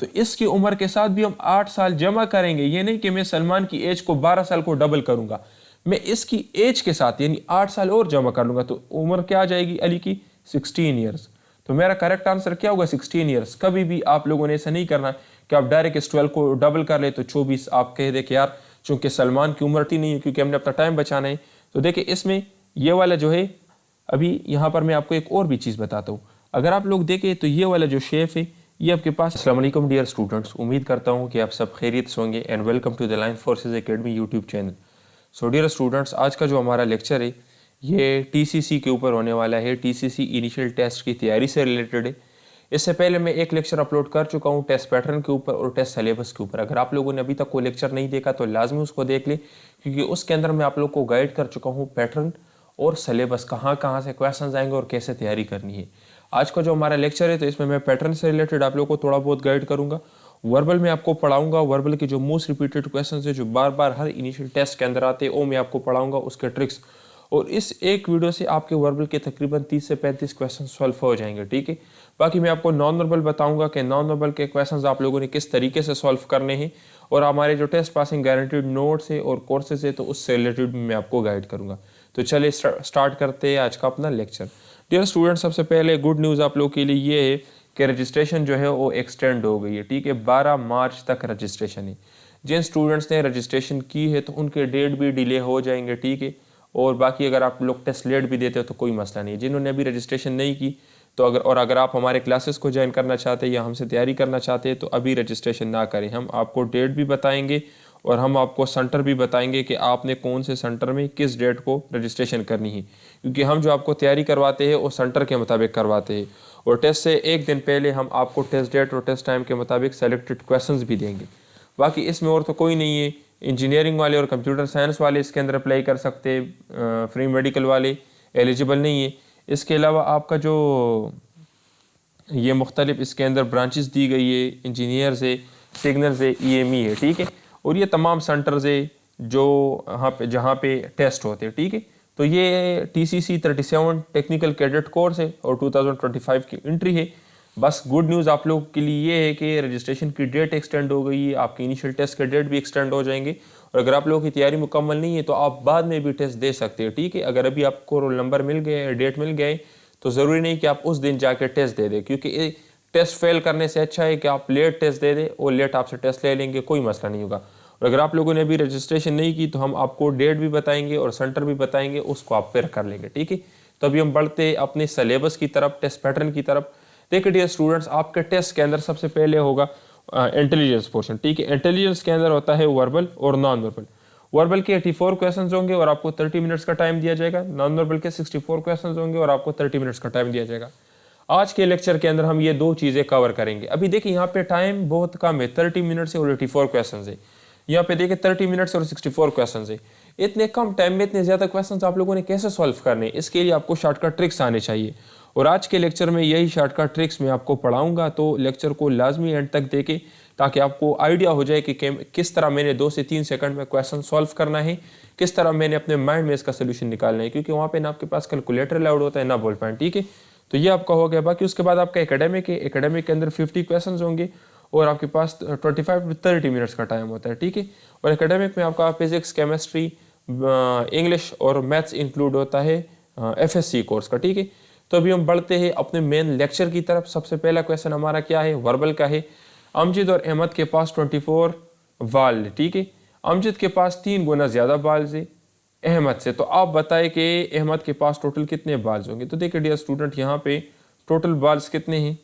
तो इसकी उम्र के साथ भी हम 8 साल जमा करेंगे। ये नहीं कि मैं सलमान की एज को 12 साल को डबल करूंगा, मैं इसकी एज के साथ यानी 8 साल और जमा कर लूंगा, तो उम्र क्या आ जाएगी अली की 16 ईयर्स। तो मेरा करेक्ट आंसर क्या होगा 16 ईयर्स। कभी भी आप लोगों ने ऐसा नहीं करना कि आप डायरेक्ट इस 12 को डबल कर ले तो 24 आप कह दे कि यार चूंकि सलमान की उम्र नहीं है, क्योंकि हमने अपना टाइम बचाना है। तो देखिए इसमें ये वाला जो है, अभी यहाँ पर मैं आपको एक और भी चीज़ बताता हूँ। अगर आप लोग देखें तो ये वाला जो शेप है ये आपके पास। अस्सलाम वालेकुम डियर स्टूडेंट्स, उम्मीद करता हूँ कि आप सब खैरियत से होंगे and welcome to the line forces academy YouTube channel. So dear students, आज का जो हमारा लेक्चर है ये टीसीसी के ऊपर होने वाला है। टीसीसी इनिशियल टेस्ट की तैयारी से रिलेटेड है। इससे पहले मैं एक लेक्चर अपलोड कर चुका हूँ टेस्ट पैटर्न के ऊपर और टेस्ट सिलेबस के ऊपर। अगर आप लोगों ने अभी तक कोई लेक्चर नहीं देखा तो लाजमी उसको देख लें, क्योंकि उसके अंदर मैं आप लोग को गाइड कर चुका हूँ पैटर्न और सिलेबस, कहाँ कहाँ से क्वेश्चन आएंगे और कैसे तैयारी करनी है। आज का जो हमारा लेक्चर है तो इसमें मैं पैटर्न से रिलेटेड आप लोग को थोड़ा बहुत गाइड करूंगा। वर्बल में आपको पढ़ाऊंगा, वर्बल के जो मोस्ट रिपीटेड क्वेश्चन है जो बार बार हर इनिशियल टेस्ट के अंदर आते हैं वो मैं आपको पढ़ाऊंगा, उसके ट्रिक्स। और इस एक वीडियो से आपके वर्बल के तकरीबन 30 से 35 क्वेश्चन सॉल्व हो जाएंगे, ठीक है। बाकी मैं आपको नॉन वर्बल बताऊंगा कि नॉन वर्बल के क्वेश्चन आप लोगों ने किस तरीके से सॉल्व करने हैं, और हमारे जो टेस्ट पासिंग गारंटीड नोट्स है और कोर्सेज है तो उससे रिलेटेड मैं आपको गाइड करूंगा। तो चलिए स्टार्ट करते हैं आज का अपना लेक्चर। डियर स्टूडेंट, सबसे पहले गुड न्यूज़ आप लोग के लिए ये है कि रजिस्ट्रेशन जो है वो एक्सटेंड हो गई है, ठीक है। 12 मार्च तक रजिस्ट्रेशन है। जिन स्टूडेंट्स ने रजिस्ट्रेशन की है तो उनके डेट भी डिले हो जाएंगे, ठीक है। और बाकी अगर आप लोग टेस्ट लेट भी देते हो तो कोई मसला नहीं है। जिन्होंने अभी रजिस्ट्रेशन नहीं की तो अगर आप हमारे क्लासेस को ज्वाइन करना चाहते हैं या हमसे तैयारी करना चाहते हैं तो अभी रजिस्ट्रेशन ना करें। हम आपको डेट भी बताएंगे और हम आपको सेंटर भी बताएंगे कि आपने कौन से सेंटर में किस डेट को रजिस्ट्रेशन करनी है, क्योंकि हम जो आपको तैयारी करवाते हैं वो सेंटर के मुताबिक करवाते हैं। और टेस्ट से एक दिन पहले हम आपको टेस्ट डेट और टेस्ट टाइम के मुताबिक सेलेक्टेड क्वेश्चंस भी देंगे। बाकी इसमें और तो कोई नहीं है। इंजीनियरिंग वाले और कंप्यूटर साइंस वाले इसके अंदर अप्लाई कर सकते हैं, फ्री मेडिकल वाले एलिजिबल नहीं है। इसके अलावा आपका जो ये मुख्तलिफ इसके अंदर ब्रांचेस दी गई है, इंजीनियर्स है, सिग्नल्स है, EME है, ठीक है। और ये तमाम सेंटर्स है जो जहाँ पे टेस्ट होते हैं, ठीक है। तो ये TCC 37 टेक्निकल कैडेट कोर्स है और 2025 की एंट्री है। बस गुड न्यूज़ आप लोग के लिए ये है कि रजिस्ट्रेशन की डेट एक्सटेंड हो गई है, आपके इनिशियल टेस्ट के डेट भी एक्सटेंड हो जाएंगे। और अगर आप लोगों की तैयारी मुकम्मल नहीं है तो आप बाद में भी टेस्ट दे सकते हैं, ठीक है। अगर अभी आपको रोल नंबर मिल गया है, डेट मिल गया है, तो ज़रूरी नहीं कि आप उस दिन जाके टेस्ट दे दें, क्योंकि टेस्ट फेल करने से अच्छा है कि आप लेट टेस्ट दे दें और लेट आपसे टेस्ट ले लेंगे, कोई मसला नहीं होगा। और अगर आप लोगों ने अभी रजिस्ट्रेशन नहीं की तो हम आपको डेट भी बताएंगे और सेंटर भी बताएंगे, उसको आप फिर कर लेंगे, ठीक है। तो अभी हम बढ़ते अपने सिलेबस की तरफ, टेस्ट पैटर्न की तरफ। देखिए डियर स्टूडेंट्स, आपके टेस्ट के अंदर सबसे पहले होगा इंटेलिजेंस पोर्शन, ठीक है। इंटेलिजेंस के अंदर होता है वर्बल और नॉन वर्बल। वर्बल के 84 क्वेश्चंस होंगे और आपको 30 मिनट्स का टाइम दिया जाएगा। नॉन वर्बल के 64 क्वेश्चंस होंगे और आपको 30 मिनट्स का टाइम दिया जाएगा। आज के लेक्चर के अंदर हम ये दो चीज़ें कवर करेंगे। अभी देखिए यहाँ पे टाइम बहुत कम है, 30 मिनट से और 84 क्वेश्चन है। यहाँ पे देखिए 30 मिनट्स और 64 क्वेश्चन है। इतने कम टाइम में इतने ज़्यादा क्वेश्चन आप लोगों ने कैसे सॉल्व करने, इसके लिए आपको शॉर्टकट ट्रिक्स आने चाहिए। और आज के लेक्चर में यही शॉर्टकट ट्रिक्स मैं आपको पढ़ाऊंगा, तो लेक्चर को लाजमी एंड तक देखें ताकि आपको आइडिया हो जाए कि किस तरह मैंने 2 से 3 सेकंड में क्वेश्चन सॉल्व करना है, किस तरह मैंने अपने माइंड में इसका सोल्यूशन निकालना है, क्योंकि वहाँ पे ना आपके पास कैलकुलेटर अलाउड होता है ना बॉल पॉइंट, ठीक है। तो ये आपका हो गया। बाकी उसके बाद आपका एकेडमिक है, एकेडमिक के अंदर 50 क्वेश्चन होंगे और आपके पास 25 to 30 मिनट्स का टाइम होता है, ठीक है। और एकेडमिक में आपका फिजिक्स, केमिस्ट्री, इंग्लिश और मैथ्स इंक्लूड होता है FSC कोर्स का, ठीक है। तो अभी हम बढ़ते हैं अपने मेन लेक्चर की तरफ। सबसे पहला क्वेश्चन हमारा क्या है, वर्बल का है। अमजद और अहमद के पास 24 बाल, ठीक है। अमजद के पास 3 गुना ज़्यादा बाल से अहमद से। तो आप बताएं कि अहमद के पास टोटल कितने बाल्स होंगे। तो देखिए डियर स्टूडेंट, यहाँ पे टोटल बाल्स कितने हैं,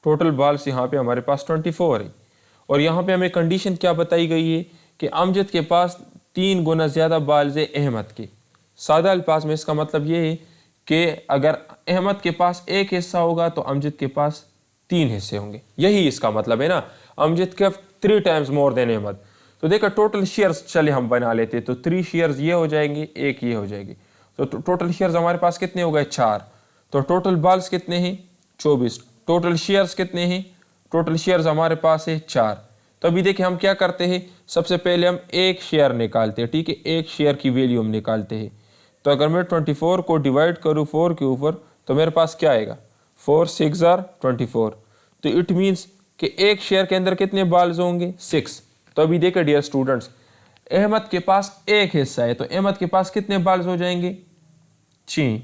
टोटल बाल्स यहाँ पे हमारे पास 24 है। और यहाँ पे हमें कंडीशन क्या बताई गई है कि अमजद के पास 3 गुना ज़्यादा बाल्स है अहमद के। सादा अल्फाज में इसका मतलब ये है कि अगर अहमद के पास एक हिस्सा होगा तो अमजद के पास 3 हिस्से होंगे, यही इसका मतलब है ना। अमजद के 3 टाइम्स मोर देन अहमद। तो देखो टोटल शेयर्स चले हम बना लेते हैं, तो 3 शेयर्स ये हो जाएंगे, एक ये हो जाएगी। तो टोटल शेयर्स हमारे पास कितने हो गए, 4। तो टोटल बाल्स कितने हैं, 24। टोटल शेयर्स कितने हैं, टोटल शेयर्स हमारे पास है 4। तो अभी देखिए हम क्या करते हैं, सबसे पहले हम एक शेयर निकालते हैं, ठीक है। एक शेयर की वैल्यू हम निकालते हैं। तो अगर मैं 24 को डिवाइड करूँ 4 के ऊपर तो मेरे पास क्या आएगा, 4 6 are 24। तो इट मीन्स कि एक शेयर के अंदर कितने बाल्स होंगे 6। तो अभी देखिए डियर स्टूडेंट्स, अहमद के पास एक हिस्सा है तो अहमद के पास कितने बाल्स हो जाएंगे 6।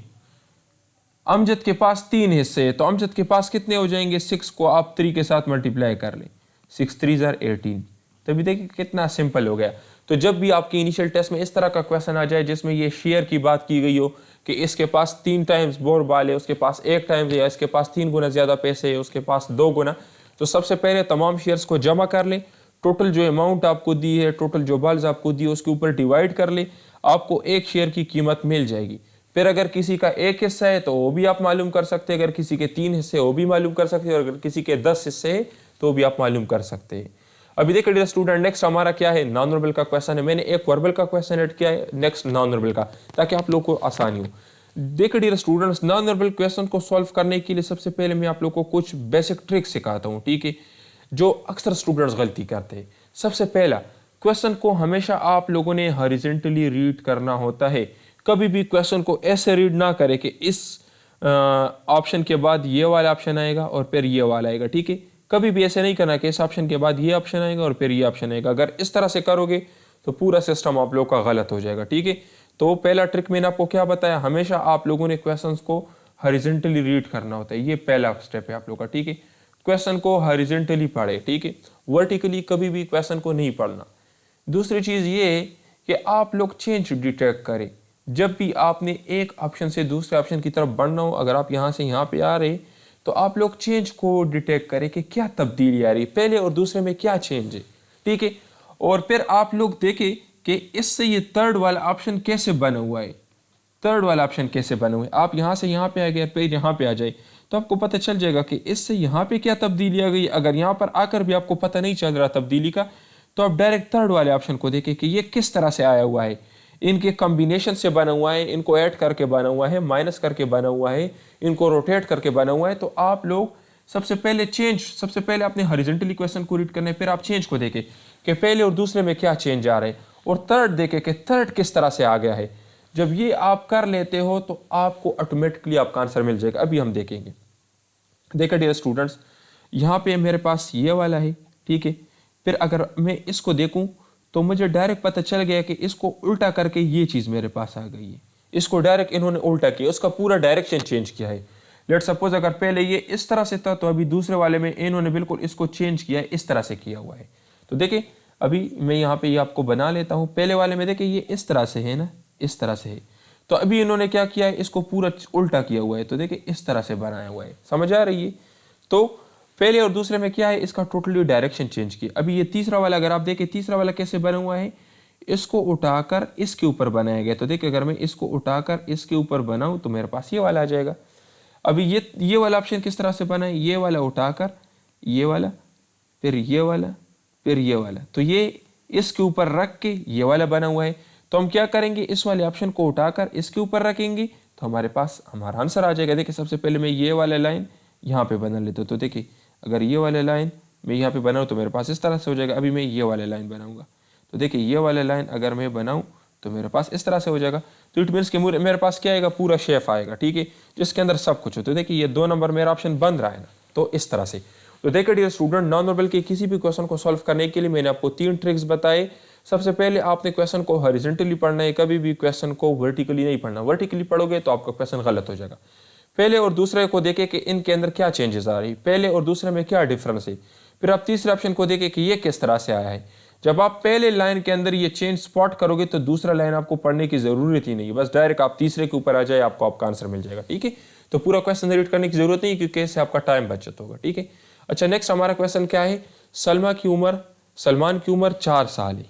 अमजद के पास 3 हिस्से है तो अमजद के पास कितने हो जाएंगे 6 को आप 3 के साथ मल्टीप्लाई कर लें, 6 3 18। तभी देखिए कितना सिंपल हो गया। तो जब भी आपके इनिशियल टेस्ट में इस तरह का क्वेश्चन आ जाए जिसमें ये शेयर की बात की गई हो कि इसके पास 3 टाइम्स बोर बाल है, उसके पास 1 टाइम्स है, इसके पास 3 गुना ज़्यादा पैसे है, उसके पास 2 गुना, तो सबसे पहले तमाम शेयर्स को जमा कर लें, टोटल जो अमाउंट आपको दी है, टोटल जो बाल्स आपको दी है उसके ऊपर डिवाइड कर ले, आपको एक शेयर की कीमत मिल जाएगी। फिर अगर किसी का एक हिस्सा है तो वो भी आप मालूम कर सकते हैं, अगर किसी के 3 हिस्से वो भी मालूम कर सकते हैं, और अगर किसी के 10 हिस्से है तो भी आप मालूम कर सकते हैं। अभी देखिए डियर स्टूडेंट, नेक्स्ट हमारा क्या है, नॉन वर्बल का क्वेश्चन है। मैंने एक वर्बल का क्वेश्चन ऐड किया है, नेक्स्ट नॉन वर्बल का, ताकि आप लोग को आसानी हो। देखिए dear students, non verbal question को सॉल्व करने के लिए सबसे पहले मैं आप लोग को कुछ बेसिक ट्रिक्स सिखाता हूँ, ठीक है, जो अक्सर स्टूडेंट्स गलती करते हैं। सबसे पहला, क्वेश्चन को हमेशा आप लोगों ने हॉरिजॉन्टली रीड करना होता है। कभी भी क्वेश्चन को ऐसे रीड ना करें कि इस ऑप्शन के बाद ये वाला ऑप्शन आएगा और फिर ये वाला आएगा, ठीक है। कभी भी ऐसे नहीं करना कि इस ऑप्शन के बाद ये ऑप्शन आएगा और फिर ये ऑप्शन आएगा। अगर इस तरह से करोगे तो पूरा सिस्टम आप लोग का गलत हो जाएगा, ठीक है। तो पहला ट्रिक मैंने आपको क्या बताया, हमेशा आप लोगों ने क्वेश्चंस को हॉरिजॉन्टली रीड करना होता है। ये पहला स्टेप है आप लोग का, ठीक है। क्वेश्चन को हॉरिजॉन्टली पढ़े, ठीक है, वर्टिकली कभी भी क्वेश्चन को नहीं पढ़ना। दूसरी चीज़ ये है कि आप लोग चेंज डिटेक्ट करें। जब भी आपने एक ऑप्शन से दूसरे ऑप्शन की तरफ बढ़ना हो, अगर आप यहाँ से यहाँ पे आ रहे तो आप लोग चेंज को डिटेक्ट करें कि क्या तब्दीली आ रही है, पहले और दूसरे में क्या चेंज है, ठीक है। और फिर आप लोग देखें कि इससे ये थर्ड वाला ऑप्शन कैसे बना हुआ है, थर्ड वाला ऑप्शन कैसे बना हुआ है। आप यहाँ से यहाँ पे आ गए, फिर यहाँ पे आ जाए तो आपको पता चल जाएगा कि इससे यहाँ पे क्या तब्दीली आ गई। अगर यहाँ पर आकर भी आपको पता नहीं चल रहा तब्दीली का, तो आप डायरेक्ट थर्ड वाले ऑप्शन को देखें कि ये किस तरह से आया हुआ है, इनके कॉम्बिनेशन से बना हुआ है, इनको ऐड करके बना हुआ है, माइनस करके बना हुआ है, इनको रोटेट करके बना हुआ है। तो आप लोग सबसे पहले आपने हॉरिजॉन्टली क्वेश्चन को रीड करना है, फिर आप चेंज को देखें कि पहले और दूसरे में क्या चेंज आ रहा है, और थर्ड देखें कि थर्ड किस तरह से आ गया है। जब ये आप कर लेते हो तो आपको ऑटोमेटिकली आपका आंसर मिल जाएगा। अभी हम देखेंगे। देखिए डियर स्टूडेंट्स, यहाँ पे मेरे पास ये वाला है, ठीक है। फिर अगर मैं इसको देखूं तो मुझे डायरेक्ट पता चल गया कि इसको उल्टा करके ये चीज़ मेरे पास आ गई है। इसको डायरेक्ट इन्होंने उल्टा किया, उसका पूरा डायरेक्शन चेंज किया है। लेट सपोज अगर पहले ये इस तरह से था तो अभी दूसरे वाले में इन्होंने बिल्कुल इसको चेंज किया है, इस तरह से किया हुआ है। तो देखिए अभी मैं यहाँ पे ये आपको बना लेता हूँ। पहले वाले में देखिए ये इस तरह से है ना, इस तरह से है। तो अभी इन्होंने क्या किया है, इसको पूरा उल्टा किया हुआ है। तो देखिए इस तरह से बनाया हुआ है, समझ आ रही है। तो पहले और दूसरे में क्या है, इसका टोटली डायरेक्शन चेंज किया। अभी ये तीसरा वाला अगर आप देखें, तीसरा वाला कैसे बना हुआ है, इसको उठाकर इसके ऊपर बनाया गया। तो देखिए अगर मैं इसको उठाकर इसके ऊपर बनाऊं तो मेरे पास ये वाला आ जाएगा। अभी ये वाला ऑप्शन किस तरह से बना है, ये वाला उठाकर ये वाला, फिर ये वाला, फिर ये वाला, तो ये इसके ऊपर रख के ये वाला बना हुआ है। तो हम क्या करेंगे, इस वाले ऑप्शन को उठाकर इसके ऊपर रखेंगे तो हमारे पास हमारा आंसर आ जाएगा। देखिए सबसे पहले मैं ये वाला लाइन यहाँ पे बना लेता हूँ। तो देखिए अगर ये वाले लाइन मैं यहाँ पे बनाऊँ तो मेरे पास इस तरह से हो जाएगा। अभी मैं ये वाले लाइन बनाऊँगा तो देखिए ये वाले लाइन अगर मैं बनाऊँ तो मेरे पास इस तरह से हो जाएगा। तो इट मीन्स कि मेरे पास क्या आएगा, पूरा शेप आएगा, ठीक है, जिसके अंदर सब कुछ हो। तो देखिए ये 2 नंबर मेरा ऑप्शन बन रहा है ना, तो इस तरह से। तो देखिए डियर स्टूडेंट, नॉन वर्बल के किसी भी क्वेश्चन को सॉल्व करने के लिए मैंने आपको 3 ट्रिक्स बताए। सबसे पहले आपने क्वेश्चन को हॉरिजॉन्टली पढ़ना है, कभी भी क्वेश्चन को वर्टिकली नहीं पढ़ना। वर्टिकली पढ़ोगे तो आपका क्वेश्चन गलत हो जाएगा। पहले और दूसरे को देखें कि इनके अंदर क्या चेंजेस आ रही है, पहले और दूसरे में क्या डिफरेंस है। फिर आप तीसरे ऑप्शन को देखें कि ये किस तरह से आया है। जब आप पहले लाइन के अंदर ये चेंज स्पॉट करोगे तो दूसरा लाइन आपको पढ़ने की जरूरत ही नहीं है, बस डायरेक्ट आप तीसरे के ऊपर आ जाए, आपको आपका आंसर मिल जाएगा, ठीक है। तो पूरा क्वेश्चन रीड करने की जरूरत नहीं, क्योंकि इससे आपका टाइम बचत होगा, ठीक है। अच्छा, नेक्स्ट हमारा क्वेश्चन क्या है, सलमान की उम्र 4 साल है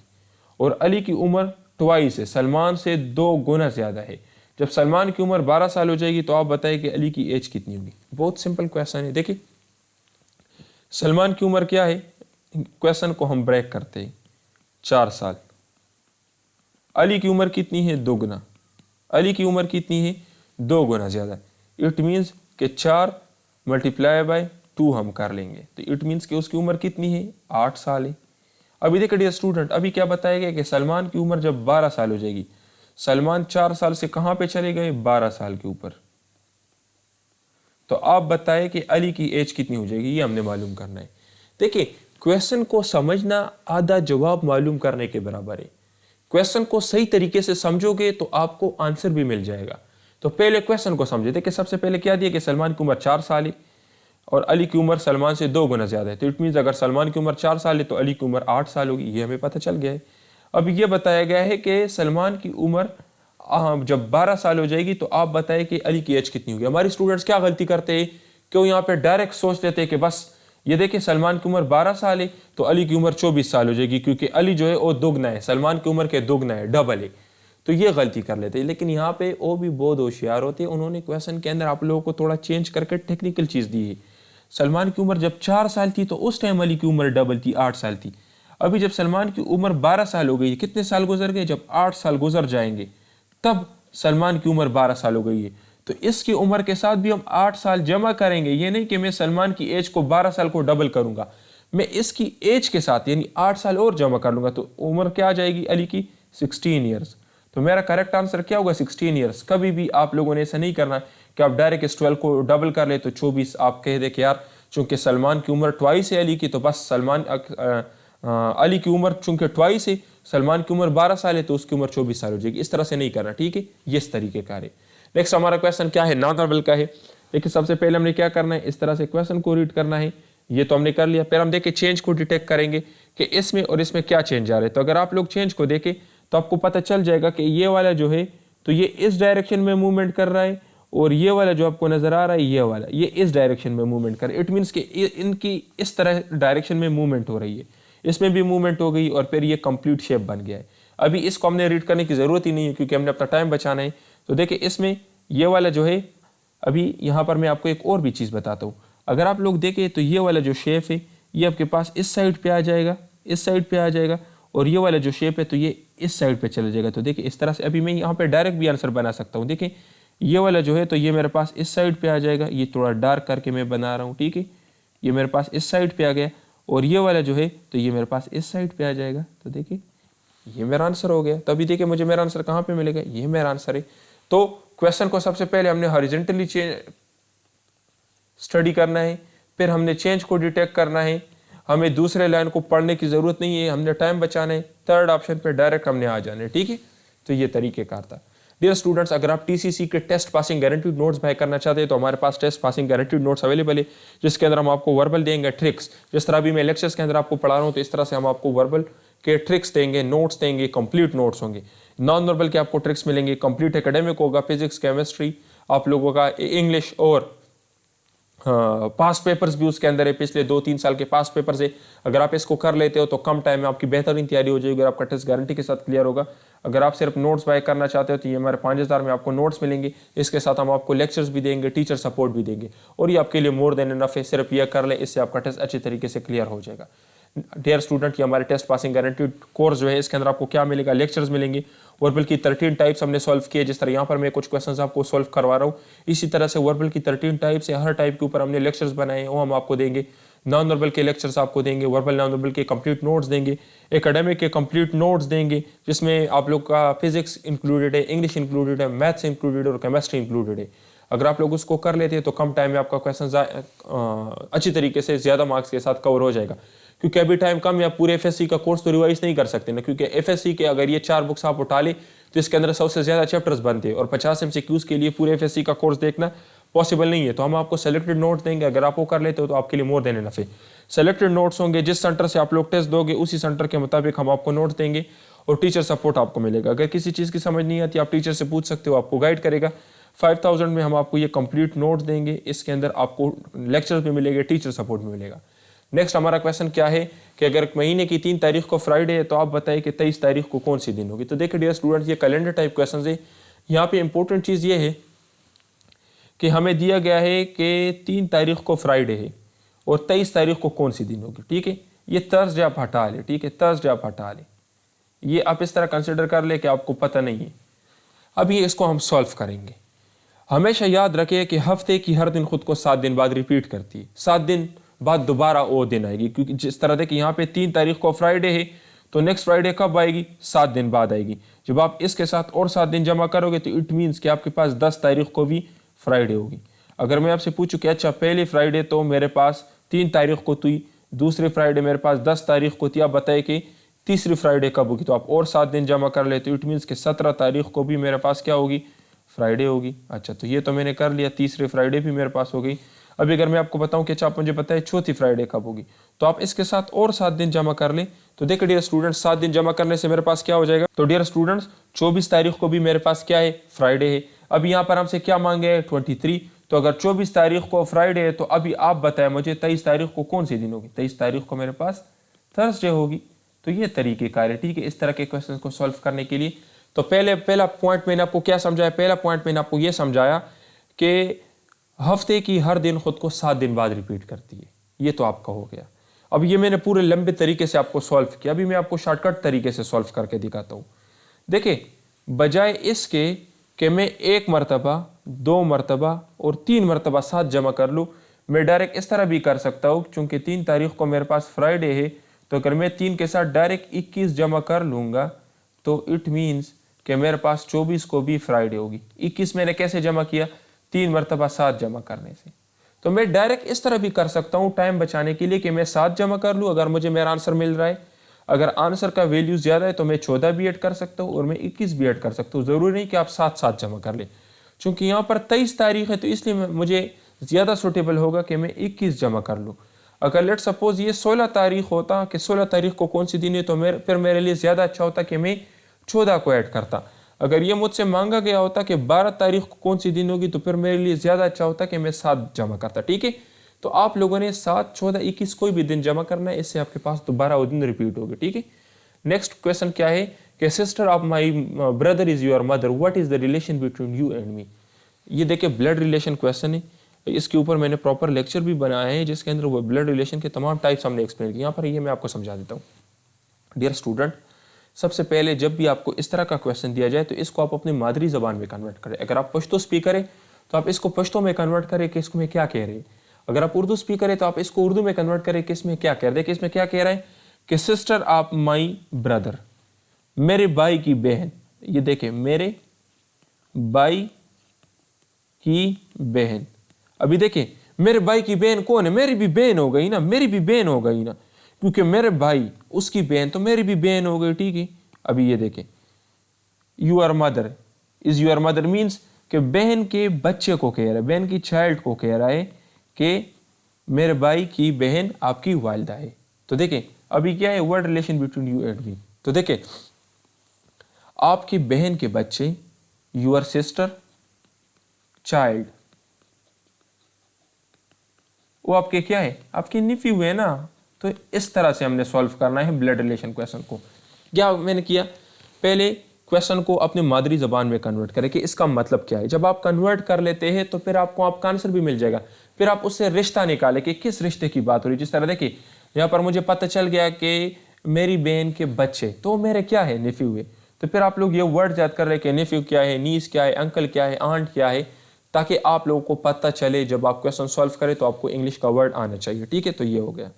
और अली की उम्र ट्वाइस है, सलमान से 2 गुना ज्यादा है। जब सलमान की उम्र 12 साल हो जाएगी तो आप बताएं कि अली की एज कितनी होगी। बहुत सिंपल क्वेश्चन है। देखिए सलमान की उम्र क्या है, क्वेश्चन को हम ब्रेक करते हैं, 4 साल। अली की उम्र कितनी है, 2 गुना। अली की उम्र कितनी है, 2 गुना ज्यादा। इट मीन्स कि 4 मल्टीप्लाई बाय 2 हम कर लेंगे, तो इट मीन्स कि उसकी उम्र कितनी है, 8 साल है। अभी देखिए डियर स्टूडेंट, अभी क्या बताया गया कि सलमान की उम्र जब 12 साल हो जाएगी, सलमान 4 साल से कहां पे चले गए, 12 साल के ऊपर। तो आप बताएं कि अली की एज कितनी हो जाएगी, ये हमने मालूम करना है। देखिए, क्वेश्चन को समझना आधा जवाब मालूम करने के बराबर है। क्वेश्चन को सही तरीके से समझोगे तो आपको आंसर भी मिल जाएगा। तो पहले क्वेश्चन को समझे। देखिए, सबसे पहले क्या दिया कि सलमान की उम्र 4 साल है और अली की उम्र सलमान से 2 गुना ज़्यादा है। तो इट मीन्स अगर सलमान की उम्र 4 साल है तो अली की उम्र 8 साल होगी, ये हमें पता चल गया है। अब ये बताया गया है कि सलमान की उम्र जब 12 साल हो जाएगी तो आप बताएं कि अली की एज कितनी होगी। हमारी स्टूडेंट्स क्या गलती करते हैं कि वो यहाँ पे डायरेक्ट सोच लेते हैं कि बस ये देखिए सलमान की उम्र 12 साल है तो अली की उम्र 24 साल हो जाएगी, क्योंकि अली जो है वो दोगुना है, सलमान की उम्र के दोगुना है, डबल है। तो ये गलती कर लेते हैं। लेकिन यहाँ पे वो भी बहुत होशियार होते हैं, उन्होंने क्वेश्चन के अंदर आप लोगों को थोड़ा चेंज करके टेक्निकल चीज़ दी है। सलमान की उम्र जब 4 साल थी तो उस टाइम अली की उम्र डबल थी, 8 साल थी। अभी जब सलमान की उम्र 12 साल हो गई, कितने साल गुजर गए, जब 8 साल गुजर जाएंगे तब सलमान की उम्र 12 साल हो गई है। तो इसकी उम्र के साथ भी हम 8 साल जमा करेंगे। ये नहीं कि मैं सलमान की एज को 12 साल को डबल करूंगा, मैं इसकी एज के साथ यानी 8 साल और जमा कर लूंगा, तो उम्र क्या आ जाएगी अली की, 16 ईयर्स। तो मेरा करेक्ट आंसर क्या होगा, 16 ईयर्स। कभी भी आप लोगों ने ऐसा नहीं करना कि आप डायरेक्ट इस 12 को डबल कर ले तो 24 आप कह दे कि यार चूंकि सलमान की उम्र ट्वाइस है अली की, तो बस अली की उम्र चूंकि ट्वाइस है, सलमान की उम्र 12 साल है तो उसकी उम्र 24 साल हो जाएगी। इस तरह से नहीं करना, ठीक है, ये इस तरीके का है। नेक्स्ट हमारा क्वेश्चन क्या है, नॉन वर्बल का है। देखिए, सबसे पहले हमने क्या करना है, इस तरह से क्वेश्चन को रीड करना है, ये तो हमने कर लिया। फिर हम देखें चेंज को डिटेक्ट करेंगे कि इसमें और इसमें क्या चेंज आ रहा है। तो अगर आप लोग चेंज को देखें तो आपको पता चल जाएगा कि ये वाला जो है तो ये इस डायरेक्शन में मूवमेंट कर रहा है, और ये वाला जो आपको नजर आ रहा है ये वाला ये इस डायरेक्शन में मूवमेंट कर रहा है। इट मीन्स कि इनकी इस तरह डायरेक्शन में मूवमेंट हो रही है, इसमें भी मूवमेंट हो गई और फिर ये कंप्लीट शेप बन गया है। अभी इसको हमने रीड करने की ज़रूरत ही नहीं है क्योंकि हमने अपना टाइम बचाना है। तो देखिए, इसमें ये वाला जो है, अभी यहाँ पर मैं आपको एक और भी चीज़ बताता हूँ। अगर आप लोग देखें तो ये वाला जो शेप है ये आपके पास इस साइड पे आ जाएगा, इस साइड पे आ जाएगा, और ये वाला जो शेप है तो ये इस साइड पे चला जाएगा। तो देखिए, इस तरह से अभी मैं यहाँ पे डायरेक्ट भी आंसर बना सकता हूँ। देखिए, ये वाला जो है तो ये मेरे पास इस साइड पे आ जाएगा, ये थोड़ा डार्क करके मैं बना रहा हूँ, ठीक है, ये मेरे पास इस साइड पे आ गया, और ये वाला जो है तो ये मेरे पास इस साइड पे आ जाएगा। तो देखिए, ये मेरा आंसर हो गया। तभी देखिए मुझे मेरा आंसर कहाँ पे मिलेगा, ये मेरा आंसर है। तो क्वेश्चन को सबसे पहले हमने हॉरिजॉन्टली स्टडी करना है, फिर हमने चेंज को डिटेक्ट करना है, हमें दूसरे लाइन को पढ़ने की ज़रूरत नहीं है, हमने टाइम बचाना है, थर्ड ऑप्शन पे डायरेक्ट हमने आ जाना है, ठीक है। तो ये तरीक़ेकार था। डियर स्टूडेंट्स, अगर आप टीसीसी के test passing guaranteed notes buy करना चाहते हैं तो हमारे पास test passing guaranteed notes available है, जिसके अंदर हम आपको वर्बल देंगे ट्रिक्स। जिस तरह भी मैं लेक्चर्स के अंदर आपको पढ़ा रहा हूँ तो इस तरह से हम आपको वर्बल के ट्रिक्स देंगे, नोट्स देंगे, कंप्लीट नोट्स होंगे। नॉन वर्बल के आपको ट्रिक्स मिलेंगे, कंप्लीट एकेडमिक होगा, फिजिक्स, केमिस्ट्री, आप लोगों का इंग्लिश, और पास्ट पेपर्स भी उसके अंदर है, पिछले 2-3 साल के पास्ट पेपर्स है। अगर आप इसको कर लेते हो तो कम टाइम में आपकी बेहतरीन तैयारी हो जाएगी और आपका टेस्ट गारंटी के साथ क्लियर होगा। अगर आप सिर्फ नोट्स बाय करना चाहते हो तो ये हमारे 5000 में आपको नोट्स मिलेंगे, इसके साथ हम आपको लेक्चर्स भी देंगे, टीचर सपोर्ट भी देंगे, और ये आपके लिए मोर देन इनफ है। सिर्फ ये कर ले, इससे आपका टेस्ट अच्छी तरीके से क्लियर हो जाएगा। डियर स्टूडेंट, ये हमारे टेस्ट पासिंग गारंटीड कोर्स जो है इसके अंदर आपको क्या मिलेगा, लेक्चर्स मिलेंगे, वर्बल की 13 टाइप्स हमने सॉल्व किए। जिस तरह यहाँ पर मैं कुछ क्वेश्चंस आपको सॉल्व करवा रहा हूँ, इसी तरह से वर्बल की 13 टाइप्स है, हर टाइप के ऊपर हमने लेक्चर्स बनाए हैं, वो हम आपको देंगे। नॉन वर्बल के लेक्चर्स आपको देंगे, वर्बल नॉन वर्बल के कंप्लीट नोट्स देंगे, एकेडमिक के कंप्लीट नोट्स देंगे, जिसमें आप लोग का फिजिक्स इंक्लूडेड है, इंग्लिश इंक्लूडेड है, मैथ्स इंक्लूडेड और केमिस्ट्री इंक्लूडेड है। अगर आप लोग उसको कर लेते हैं तो कम टाइम में आपका क्वेश्चन अच्छी तरीके से ज़्यादा मार्क्स के साथ कवर हो जाएगा। क्योंकि अभी टाइम कम है, आप पूरे एफएससी का कोर्स तो रिवाइज नहीं कर सकते ना, क्योंकि एफएससी के अगर ये 4 बुक्स आप उठा ले तो इसके अंदर 100 से ज़्यादा चैप्टर्स बनते हैं, और 50 MCQs के लिए पूरे एफएससी का कोर्स देखना पॉसिबल नहीं है। तो हम आपको सेलेक्टेड नोट्स देंगे, अगर आप वो कर लेते हो तो आपके लिए मोर देन इनफ है। सेलेक्टेड नोट्स होंगे, जिस सेंटर से आप लोग टेस्ट दोगे उसी सेंटर के मुताबिक हम आपको नोट्स देंगे, और टीचर सपोर्ट आपको मिलेगा। अगर किसी चीज़ की समझ नहीं आती आप टीचर से पूछ सकते हो, आपको गाइड करेगा। 5000 में हम आपको ये कंप्लीट नोट्स देंगे, इसके अंदर आपको लेक्चर्स भी मिलेंगे, टीचर सपोर्ट भी मिलेगा। नेक्स्ट हमारा क्वेश्चन क्या है कि अगर महीने की 3 तारीख को फ्राइडे है तो आप बताइए कि 23 तारीख को कौन सी दिन होगी। तो देखिए डियर स्टूडेंट्स, ये कैलेंडर टाइप क्वेश्चन है। यहाँ पे इंपॉर्टेंट चीज़ ये है कि हमें दिया गया है कि 3 तारीख को फ्राइडे है और 23 तारीख को कौन सी दिन होगी, ठीक है। ये थर्सडे आप हटा ले, ठीक है, थर्सडे आप हटा ले, ये आप इस तरह कंसिडर कर ले कि आपको पता नहीं है। अभी इसको हम सॉल्व करेंगे। हमेशा याद रखें कि हफ्ते की हर दिन खुद को 7 दिन बाद रिपीट करती है, 7 दिन बाद दोबारा वो दिन आएगी। क्योंकि जिस तरह देखिए यहाँ पे 3 तारीख को फ्राइडे है तो नेक्स्ट फ्राइडे कब आएगी, 7 दिन बाद आएगी। जब आप इसके साथ और 7 दिन जमा करोगे तो इट मीन्स कि आपके पास 10 तारीख को भी फ्राइडे होगी। अगर मैं आपसे पूछूं कि अच्छा पहली फ्राइडे तो मेरे पास 3 तारीख को थी, दूसरी फ्राइडे मेरे पास 10 तारीख को थी, आप बताइए कि तीसरी फ्राइडे कब होगी, तो आप और 7 दिन जमा कर लेते हो। इट मीन्स कि 17 तारीख को भी मेरे पास क्या होगी, फ्राइडे होगी। अच्छा तो ये तो मैंने कर लिया, तीसरी फ्राइडे भी मेरे पास हो गई। अभी अगर मैं आपको बताऊं कि अच्छा आप मुझे बताएं चौथी फ्राइडे कब होगी, तो आप इसके साथ और 7 दिन जमा कर लें। तो देखिए डियर स्टूडेंट्स, 7 दिन जमा करने से मेरे पास क्या हो जाएगा, तो डियर स्टूडेंट्स 24 तारीख को भी मेरे पास क्या है, फ्राइडे है। अब यहाँ पर हमसे क्या मांगे है, 23। तो अगर 24 तारीख को फ्राइडे है तो अभी आप बताएं मुझे 23 तारीख को कौन सी दिन होगी, 23 तारीख को मेरे पास थर्सडे होगी। तो ये तरीक़ेकार है, ठीक है, इस तरह के क्वेश्चन को सॉल्व करने के लिए। तो पहला पॉइंट मैंने आपको क्या समझाया, पहला पॉइंट मैंने आपको ये समझाया कि हफ्ते की हर दिन खुद को 7 दिन बाद रिपीट करती है, ये तो आपका हो गया। अब ये मैंने पूरे लंबे तरीके से आपको सॉल्व किया, अभी मैं आपको शॉर्टकट तरीके से सॉल्व करके दिखाता हूँ। देखिए बजाय इसके कि मैं 1 मरतबा, 2 मरतबा और 3 मरतबा 7 जमा कर लूँ, मैं डायरेक्ट इस तरह भी कर सकता हूँ। चूँकि 3 तारीख को मेरे पास फ्राइडे है, तो अगर मैं 3 के साथ डायरेक्ट 21 जमा कर लूँगा तो इट मीन्स कि मेरे पास 24 को भी फ्राइडे होगी। 21 मैंने कैसे जमा किया, 3 मरतबा 7 जमा करने से। तो मैं डायरेक्ट इस तरह भी कर सकता हूँ टाइम बचाने के लिए कि मैं 7 जमा कर लूँ अगर मुझे मेरा आंसर मिल रहा है। अगर आंसर का वैल्यू ज़्यादा है तो मैं 14 भी ऐड कर सकता हूँ और मैं 21 भी ऐड कर सकता हूँ। ज़रूरी नहीं कि आप 7 जमा कर लें। चूँकि यहाँ पर 23 तारीख है तो इसलिए मुझे ज़्यादा सूटेबल होगा कि मैं 21 जमा कर लूँ। अगर लेट सपोज ये 16 तारीख होता कि 16 तारीख को कौन सी दिन है, तो फिर मेरे लिए ज़्यादा अच्छा होता कि मैं 14 को ऐड करता। अगर ये मुझसे मांगा गया होता कि 12 तारीख को कौन सी दिन होगी, तो फिर मेरे लिए ज़्यादा अच्छा होता कि मैं 7 जमा करता, ठीक है। तो आप लोगों ने 7, 14, 21 कोई भी दिन जमा करना है, इससे आपके पास दोबारा वो दिन रिपीट होगी, ठीक है। नेक्स्ट क्वेश्चन क्या है कि sister of my brother is your mother, what is the relation between you and me. ये देखिए ब्लड रिलेशन क्वेश्चन है, इसके ऊपर मैंने प्रॉपर लेक्चर भी बनाया है जिसके अंदर वो ब्लड रिलेशन के तमाम टाइप्स हमने एक्सप्लेन किए। यहाँ पर ये मैं आपको समझा देता हूँ। डियर स्टूडेंट, सबसे पहले जब भी आपको इस तरह का क्वेश्चन दिया जाए तो इसको आप अपनी मादरी ज़बान में कन्वर्ट करें। अगर आप पश्तो स्पीकर है तो आप इसको पश्तो में कन्वर्ट करें कि इसको मैं क्या कह रहे हैं। अगर आप उर्दू स्पीकर है तो आप इसको उर्दू में कन्वर्ट करें कि इसमें क्या कह रहे हैं। कि इसमें क्या कह रहे हैं कि सिस्टर ऑफ माई ब्रदर, मेरे भाई की बहन। ये देखें, मेरे भाई की बहन। अभी देखें मेरे भाई की बहन कौन है, मेरी भी बहन हो गई ना, मेरी भी बहन हो गई ना, क्योंकि मेरे भाई उसकी बहन तो मेरी भी बहन हो गई, ठीक है। अभी ये देखें, your mother is your mother means कि बहन के बच्चे को कह रहा है, बहन की चाइल्ड को कह रहा है कि मेरे भाई की बहन आपकी वालिदा है। तो देखें अभी क्या है, word relation between you and me. तो देखें आपकी बहन के बच्चे, यूर सिस्टर चाइल्ड, वो आपके क्या है, आपके निफ़ी है ना। तो इस तरह से हमने सॉल्व करना है ब्लड रिलेशन क्वेश्चन को। क्या मैंने किया, पहले क्वेश्चन को अपने मादरी ज़बान में कन्वर्ट करें कि इसका मतलब क्या है। जब आप कन्वर्ट कर लेते हैं तो फिर आपको आपका आंसर भी मिल जाएगा। फिर आप उससे रिश्ता निकालें कि किस रिश्ते की बात हो रही है। जिस तरह देखिए यहाँ पर मुझे पता चल गया कि मेरी बहन के बच्चे तो मेरे क्या है, नेफ्यू है। तो फिर आप लोग ये वर्ड याद कर रहे हैं कि नेफ्यू क्या है, नीस क्या है, अंकल क्या है, आंट क्या है, ताकि आप लोगों को पता चले जब आप क्वेश्चन सॉल्व करें तो आपको इंग्लिश का वर्ड आना चाहिए, ठीक है। तो ये हो गया।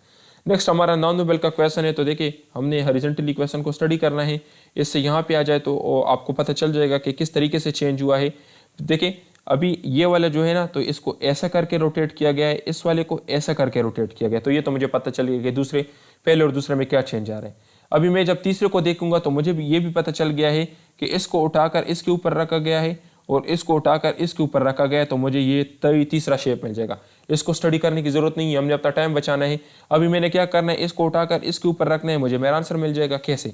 नेक्स्ट हमारा नॉन नोबल का क्वेश्चन है। तो देखिए हमने हॉरिजॉन्टली क्वेश्चन को स्टडी करना है, इससे यहाँ पे आ जाए तो आपको पता चल जाएगा कि किस तरीके से चेंज हुआ है। देखिए अभी ये वाला जो है ना, तो इसको ऐसा करके रोटेट किया गया है, इस वाले को ऐसा करके रोटेट किया गया। तो ये तो मुझे पता चल गया कि पहले और दूसरे में क्या चेंज आ रहा है। अभी मैं जब तीसरे को देखूंगा तो मुझे भी ये भी पता चल गया है कि इसको उठाकर इसके ऊपर रखा गया है और इसको उठाकर इसके ऊपर रखा गया है, तो मुझे ये तीसरा शेप मिल जाएगा। इसको स्टडी करने की ज़रूरत नहीं है, हमने अपना टाइम बचाना है। अभी मैंने क्या करना है, इसको उठाकर इसके ऊपर रखना है, मुझे मेरा आंसर मिल जाएगा। कैसे,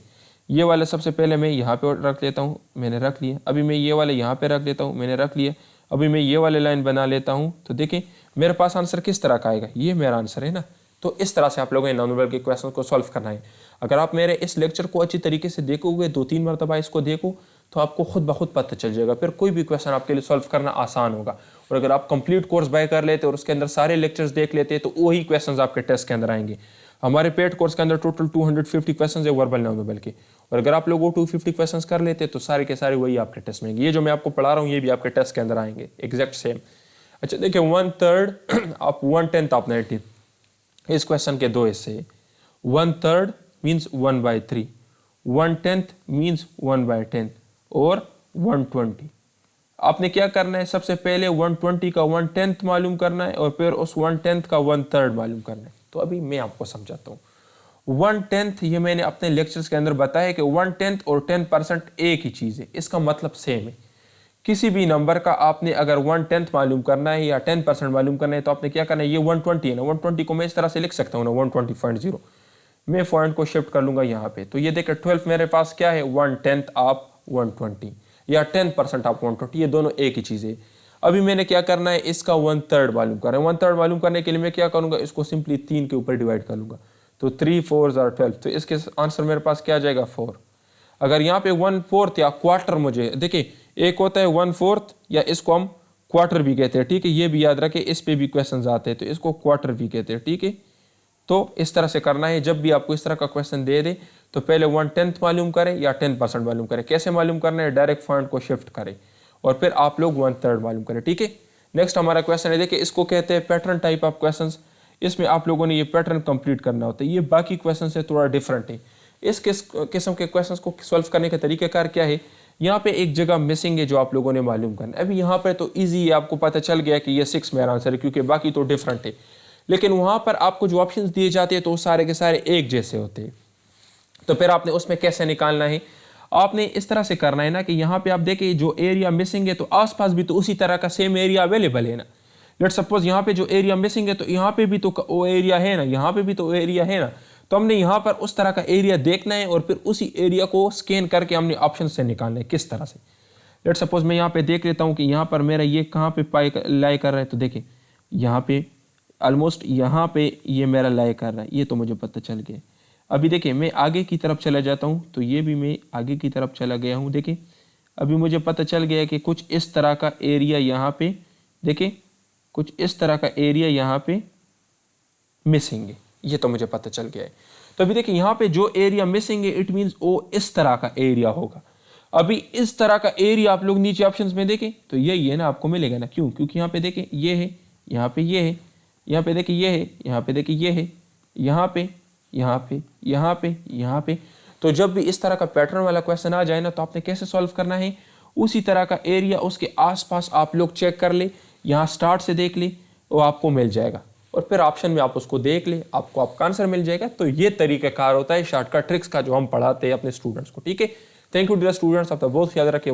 ये वाला सबसे पहले मैं यहाँ पे रख लेता हूँ, मैंने रख लिया। अभी मैं ये वाले यहाँ पे रख देता हूँ, मैंने रख लिया। अभी मैं ये वाले लाइन बना लेता हूँ। तो देखें मेरे पास आंसर किस तरह का आएगा, ये मेरा आंसर है ना। तो इस तरह से आप लोगों ने नॉन वर्बल के क्वेश्चन को सॉल्व करना है। अगर आप मेरे इस लेक्चर को अच्छी तरीके से देखोगे, 2-3 मरतबा इसको देखो, तो आपको खुद ब खुद पता चल जाएगा। फिर कोई भी क्वेश्चन आपके लिए सॉल्व करना आसान होगा। और अगर आप कंप्लीट कोर्स बाय कर लेते और उसके अंदर सारे लेक्चर्स देख लेते तो वही क्वेश्चंस आपके टेस्ट के अंदर आएंगे। हमारे पेड कोर्स के अंदर टोटल 250 क्वेश्चंस है वर्बल नॉन वर्बल के, और अगर आप लोग वो 250 क्वेश्चंस कर लेते तो सारे के सारे वही आपके टेस्ट में आएंगे। ये जो मैं आपको पढ़ा रहा हूँ ये भी आपके टेस्ट के अंदर आएंगे एग्जैक्ट सेम। अच्छा देखिए 1/3 आप 1/10 ऑफ 90, इस क्वेश्चन के दो हिस्से। 1/3 मीन्स 1/3, 1/10 मीन्स 1/10 और 120। आपने क्या करना है, सबसे पहले 120 का 1/10 मालूम करना है और फिर उस 1/10 का 1/3 मालूम करना है। तो अभी मैं आपको समझाता हूँ। 1/10 ये मैंने अपने लेक्चर्स के अंदर बताया कि 1/10 और 10% एक ही चीज़ है, इसका मतलब सेम है। किसी भी नंबर का आपने अगर 1/10 मालूम करना है या 10% मालूम करना है तो आपने क्या करना है, ये 120 है ना, 120 को मैं इस तरह से लिख सकता हूँ ना 120.0। मैं पॉइंट को शिफ्ट कर लूंगा यहाँ पे, तो ये देखिए 12 मेरे पास क्या है, 1/10 आप 120 या 10% आप 120, ये दोनों एक ही चीज़ है। अभी मैंने क्या करना है, इसका 1/3 मालूम करना है। 1/3 मालूम करने के लिए मैं क्या करूँगा, इसको सिंपली 3 के ऊपर डिवाइड कर लूँगा, तो 3 4s are 12, तो इसके आंसर मेरे पास क्या आ जाएगा 4। अगर यहाँ पे 1/4 या क्वार्टर, मुझे देखिए एक होता है 1/4 या इसको हम क्वार्टर भी कहते हैं, ठीक है, ये भी याद रखें, इस पे भी क्वेश्चन आते हैं, तो इसको क्वार्टर भी कहते हैं, ठीक है। तो इस तरह से करना है, जब भी आपको इस तरह का क्वेश्चन दे दे तो पहले 1/10 मालूम करें या 10% मालूम करें। कैसे मालूम करना है, डायरेक्ट पॉइंट को शिफ्ट करें और फिर आप लोग 1/3 मालूम करें, ठीक है। नेक्स्ट हमारा क्वेश्चन है, देखिए इसको कहते हैं पैटर्न टाइप ऑफ क्वेश्चन। इसमें आप लोगों ने ये पैटर्न कंप्लीट करना होता है, ये बाकी क्वेश्चन से थोड़ा डिफरेंट है। इस किस्म के क्वेश्चन को सॉल्व करने का तरीकाकार क्या है, यहाँ पे एक जगह मिसिंग है जो आप लोगों ने मालूम करना है। अभी यहाँ पे तो इजी है, आपको पता चल गया कि ये 6 मेरा आंसर है, क्योंकि बाकी तो डिफरेंट है। लेकिन वहाँ पर आपको जो ऑप्शंस दिए जाते हैं तो सारे के सारे एक जैसे होते हैं, तो फिर आपने उसमें कैसे निकालना है, आपने इस तरह से करना है ना कि यहाँ पे आप देखें जो एरिया मिसिंग है तो आसपास भी तो उसी तरह का सेम एरिया अवेलेबल है ना। लेट सपोज यहाँ पे जो एरिया मिसिंग है तो यहाँ पे भी तो वो एरिया है ना, यहाँ पे भी तो एरिया है ना, तो हमने यहाँ पर उस तरह का एरिया देखना है और फिर उसी एरिया को स्कैन करके हमने ऑप्शन से निकालना है। किस तरह से, लेट सपोज मैं यहाँ पे देख लेता हूँ कि यहाँ पर मेरा ये कहाँ पे लाई कर रहा है, तो देखिए यहाँ पे ऑलमोस्ट यहाँ पे ये मेरा लाई कर रहा है, ये तो मुझे पता चल गया। अभी देखिए मैं आगे की तरफ चला जाता हूँ, तो ये भी मैं आगे की तरफ चला गया हूँ। देखिए अभी मुझे पता चल गया कि कुछ इस तरह का एरिया यहाँ पे, देखिए कुछ इस तरह का एरिया यहाँ पे मिसिंग है, ये तो मुझे पता चल गया है। तो अभी देखिए यहाँ पे जो एरिया मिसिंग है इट मीन्स वो इस तरह का एरिया होगा। अभी इस तरह का एरिया आप लोग नीचे ऑप्शंस में देखें तो यही है ना, आपको मिलेगा ना, क्यों, क्योंकि यहाँ पे देखें ये है, यहाँ पे ये है, यहाँ पे देखिए ये है, यहाँ पे देखिए ये है, यहाँ पे, यहाँ पे, यहाँ पे, यहाँ पे। तो जब भी इस तरह का पैटर्न वाला क्वेश्चन आ जाए ना तो आपने कैसे सॉल्व करना है, उसी तरह का एरिया उसके आसपास आप लोग चेक कर ले, यहाँ स्टार्ट से देख ले, वो आपको मिल जाएगा और फिर ऑप्शन में आप उसको देख ले, आपको आपका आंसर मिल जाएगा। तो ये तरीक़ाकार होता है शॉर्टकट ट्रिक्स का जो हम पढ़ाते हैं अपने स्टूडेंट्स को, ठीक है। थैंक यू डियर स्टूडेंट्स, आप बहुत याद रखिए।